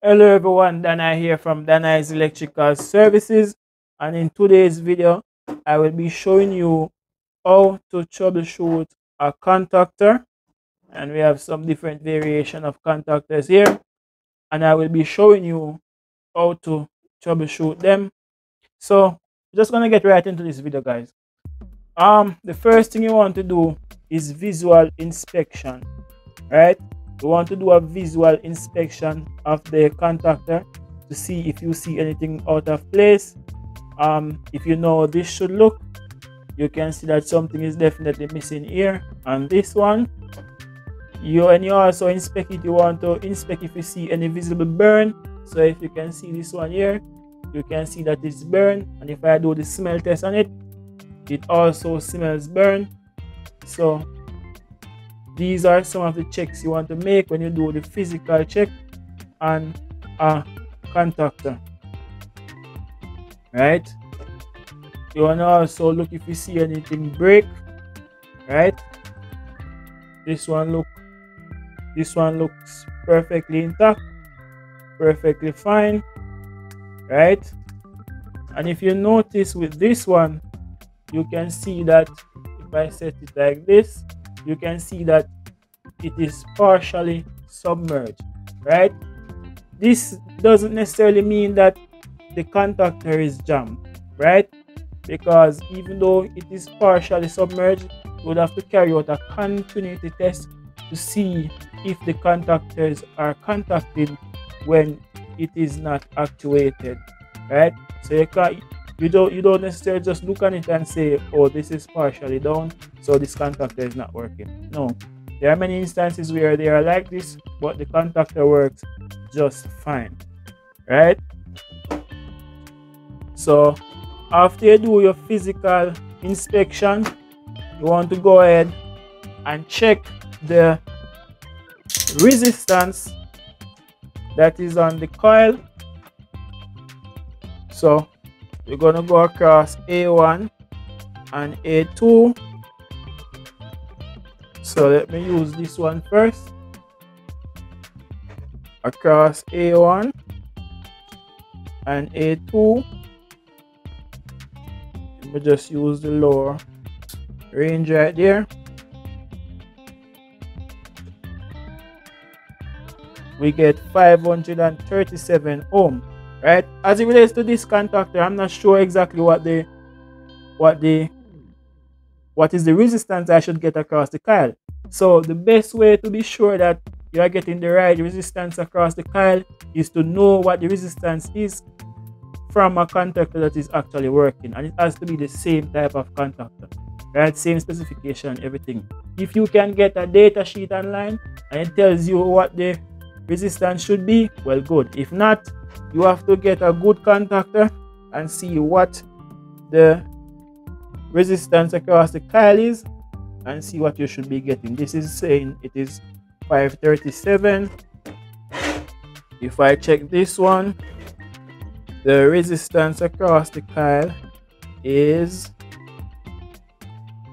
Hello everyone, Dana here from Dana's Electrical Services, and in today's video I will be showing you how to troubleshoot a contactor, and we have some different variation of contactors here, and I will be showing you how to troubleshoot them. So I'm just gonna get right into this video, guys. The first thing you want to do is visual inspection, right? You want to do a visual inspection of the contactor to see if you see anything out of place. If you know this should look, you can see that something is definitely missing here on this one. You also inspect it. You want to inspect if you see any visible burn. So if you can see this one here, you can see that it's burned, and if I do the smell test on it, it also smells burn. So these are some of the checks you want to make when you do the physical check on a contactor, right? You want to also look if you see anything break, right? This one looks perfectly intact, perfectly fine, right? And if you notice with this one, you can see that if I set it like this, you can see that it is partially submerged, right? This doesn't necessarily mean that the contactor is jammed, right? Because even though it is partially submerged, you would have to carry out a continuity test to see if the contactors are contacting when it is not actuated, right? So you don't necessarily just look at it and say, oh, this is partially down, so this contactor is not working. No, there are many instances where they are like this, but the contactor works just fine, right? So after you do your physical inspection, you want to go ahead and check the resistance that is on the coil. So we're going to go across A1 and A2. So let me use this one first. Across A1 and A2. Let me just use the lower range right there. We get 537 ohm, right? As it relates to this contactor, I'm not sure exactly what is the resistance I should get across the coil. So the best way to be sure that you are getting the right resistance across the coil is to know what the resistance is from a contactor that is actually working, and it has to be the same type of contactor, right? Same specification, everything. If you can get a data sheet online and it tells you what the resistance should be, well, good. If not, you have to get a good contactor and see what the resistance across the coil is and see what you should be getting. This is saying it is 537. If I check this one, the resistance across the coil is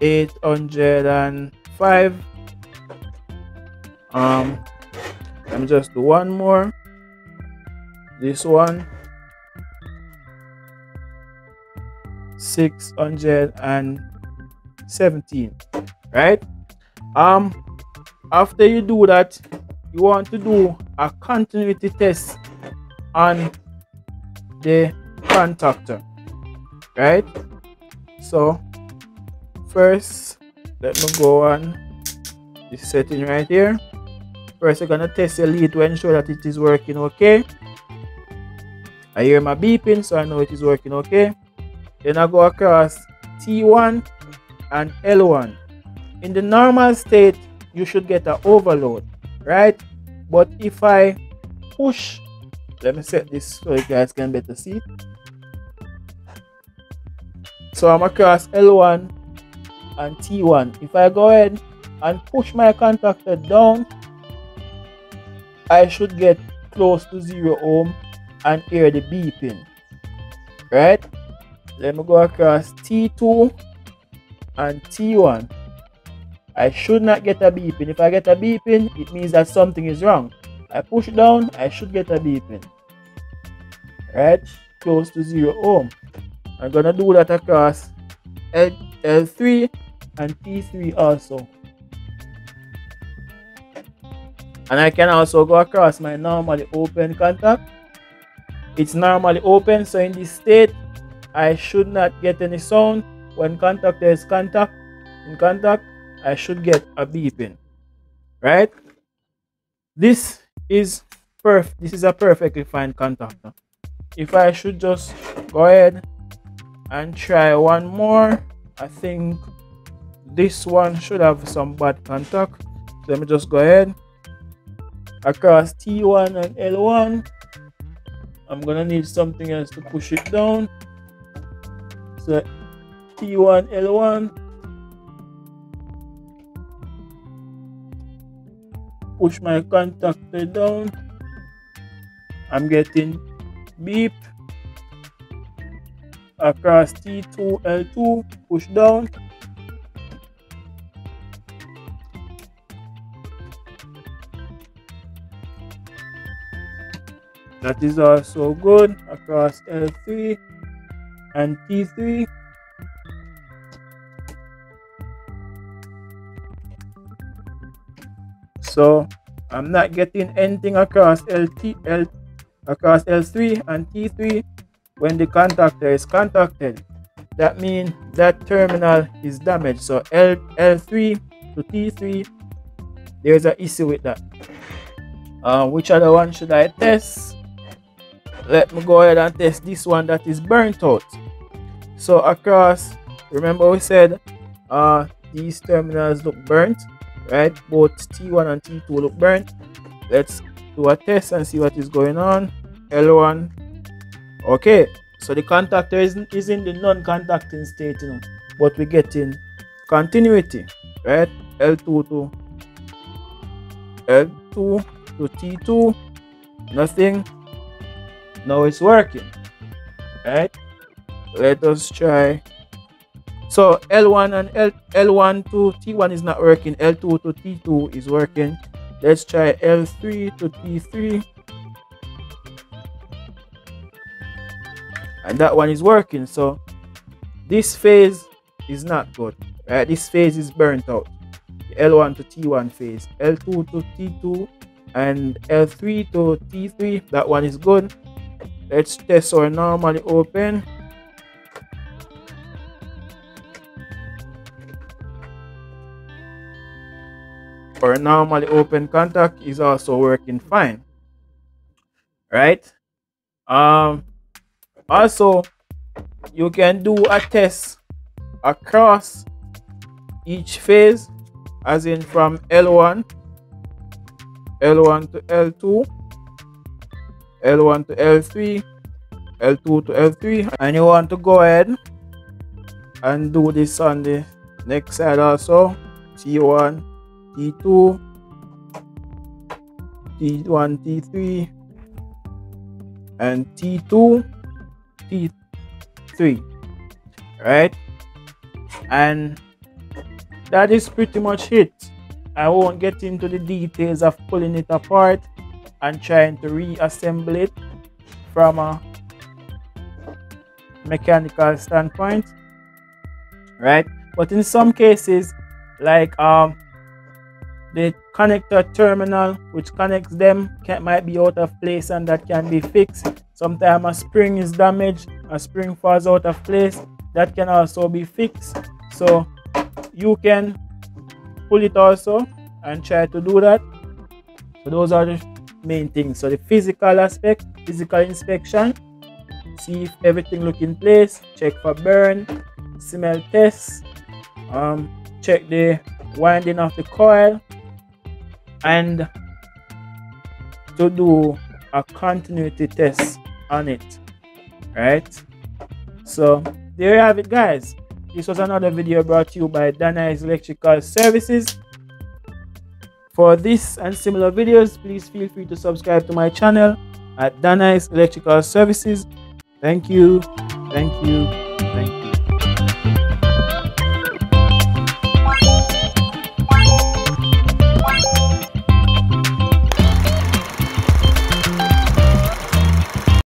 805. Let me just do one more. This one, 617, right? After you do that, you want to do a continuity test on the contactor, right? So first, let me go on this setting right here. First, I'm gonna test the lead to ensure that it is working okay. I hear my beeping, so I know it is working okay. Then I go across T1 and L1. In the normal state, you should get an overload, right? But if I push, let me set this so you guys can better see. So I'm across L1 and T1. If I go ahead and push my contactor down, I should get close to 0 ohm and hear the beeping, right? Let me go across T2 and T1. I should not get a beeping. If I get a beeping, it means that something is wrong. I push down, I should get a beeping. Right? Close to 0 ohm. I'm gonna do that across L3 and T3 also. And I can also go across my normally open contact. It's normally open, so in this state I should not get any sound. When contactor is in contact, I should get a beeping. Right? This is a perfectly fine contactor. If I should just go ahead and try one more, I think this one should have some bad contact. So let me just go ahead across T1 and L1. I'm gonna need something else to push it down. So T1, L1, push my contactor down. I'm getting beep across T2, L2, push down. That is also good across L3 and T3. So I'm not getting anything across across L3 and T3 when the contactor is contacted. That means that terminal is damaged. So L3 to T3, there's an issue with that. Which other one should I test? Let me go ahead and test this one that is burnt out. So across, remember we said these terminals look burnt, right? Both T1 and T2 look burnt. Let's do a test and see what is going on. L1. Okay, so the contactor is in the non-contacting state, you know, but we're getting continuity, right? L2 to T2, nothing. Now it's working, right? Let us try. So L1 and L1 to T1 is not working. L2 to T2 is working. Let's try L3 to T3. And that one is working. So this phase is not good, right? This phase is burnt out. The L1 to T1 phase, L2 to T2 and L3 to T3, that one is good. Let's test our normally open. Our normally open contact is also working fine, right? Also you can do a test across each phase, as in from L1 to L2, L1 to L3, L2 to L3, and you want to go ahead and do this on the next side also. T1, T2, T1, T3, and T2, T3, right? And that is pretty much it. I won't get into the details of pulling it apart and trying to reassemble it from a mechanical standpoint, right? But in some cases, like the connector terminal which connects them might be out of place, and that can be fixed. Sometimes a spring is damaged, a spring falls out of place, that can also be fixed. So you can pull it also and try to do that. So those are the main things. So the physical aspect, physical inspection, see if everything look in place, check for burn, smell test, check the winding of the coil, and to do a continuity test on it, right? So there you have it, guys. This was another video brought to you by Danai's Electrical Services. For this and similar videos, please feel free to subscribe to my channel at Danai's Electrical Services. Thank you, thank you, thank you.